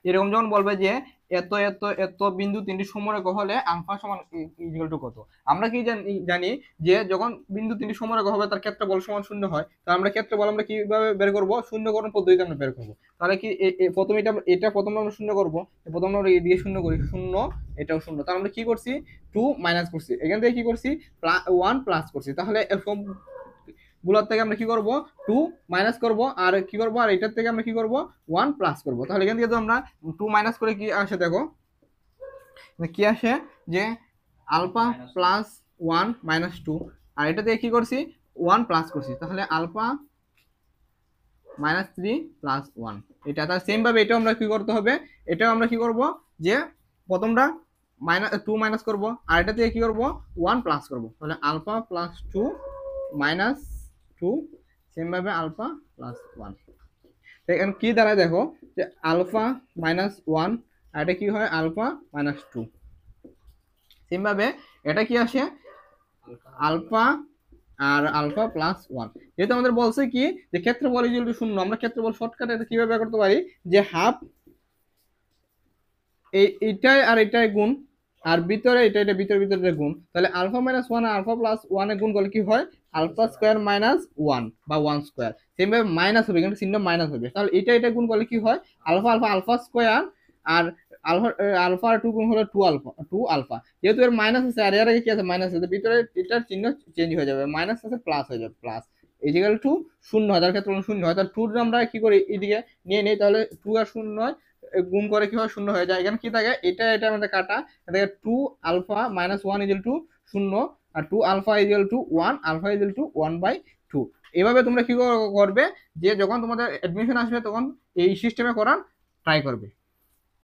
এরকম যখন বলবে যে এত এত এত বিন্দু তিনটি সমরেখা হলে আলফা সমান ইকুয়াল টু কত, আমরা কি জানি যে যখন বিন্দু তিনটি সমরেখা হবে তার ক্ষেত্রফল সমান শূন্য হয়, তাহলে আমরা ক্ষেত্রফল আমরা কিভাবে বের করব, শূন্যকরণ পদ্ধতিতে আমরা বের করব। তাহলে কি প্রথমে এটা প্রথমে আমরা শূন্য করব, প্রথমে আমরা এদিকে শূন্য করি, শূন্য এটাও শূন্য, তাহলে আমরা কি করছি 2 মাইনাস করছি, এখান থেকে কি করছি 1 প্লাস করছি, তাহলে সব গুলোর থেকে আমরা কি করব 2 মাইনাস করব, আর কি করব আর এটার থেকে আমরা কি করব 1 প্লাস করব। তাহলে এখান থেকে তো আমরা 2 মাইনাস করে কি আসে দেখো, কি আসে যে আলফা প্লাস 1 মাইনাস 2, আর এটা থেকে কি করছি 1 প্লাস করছি, তাহলে আলফা মাইনাস 3 প্লাস 1 এটা। তার সেম ভাবে এটাও আমরা কি করতে হবে, এটাও আমরা কি করব যে প্রথমটা টু মাইনাস করব, আর এটা থেকে কি করব 1 প্লাস করব, তাহলে আলফা প্লাস 2 মাইনাস 2, সেম ভাবে আলফা প্লাস 1। এখানে কি দাঁড়ায় দেখো যে আলফা মাইনাস 1, আর এটা কি হয় আলফা মাইনাস 2। সেম ভাবে এটা কি আসে আলফা আর আলফা প্লাস 1। যেহেতু আমাদের বলছে কি যে ক্ষেত্রফল ইকুয়াল টু শূন্য, আমরা ক্ষেত্রফল শর্টকাটে এটা কিভাবে বের করতে পারি যে হাফ এইটাই আর এটাই গুণ, আর ভিতরে এটা ভিতরে গুণ, তাহলে আলফা মাইনাস 1 আর আলফা প্লাস 1 এ গুণ করলে কি হয় আলফা স্কয়ার মাইনাস 1 বা 1 স্কয়ার, সেম ভাবে মাইনাস হবে, এখানে চিহ্ন মাইনাস হবে, তাহলে এটা গুণ করলে কি হয় আলফা আলফা আলফা স্কয়ার, আর আলফা আলফা আর 2 গুণ হলো 2 আলফা, যেহেতু এর মাইনাস আছে আর এর আগে কি আছে মাইনাস আছে, ভিতরে এটার চিহ্ন চেঞ্জ হয়ে যাবে, মাইনাস আছে প্লাস হয়ে যাবে, প্লাস ইকুয়াল টু শূন্য হয়, তার ক্ষেত্রে শূন্য হয়, তাহলে 2 আমরা কি করি এদিকে নিয়ে নেই, তাহলে 2 আর শূন্য গুণ করে কি হয় শূন্য হয়ে যায়, এখানে কি থাকে এটা আমাদের কাটা, এটাকে 2 আলফা মাইনাস 1 ইকুয়াল টু শূন্য, আর 2 alpha equal to 1, alpha equal to 1/2। এভাবে তোমরা কি করবে যে যখন তোমাদের অ্যাডমিশন আসবে তখন এই সিস্টেমে করার ট্রাই করবে।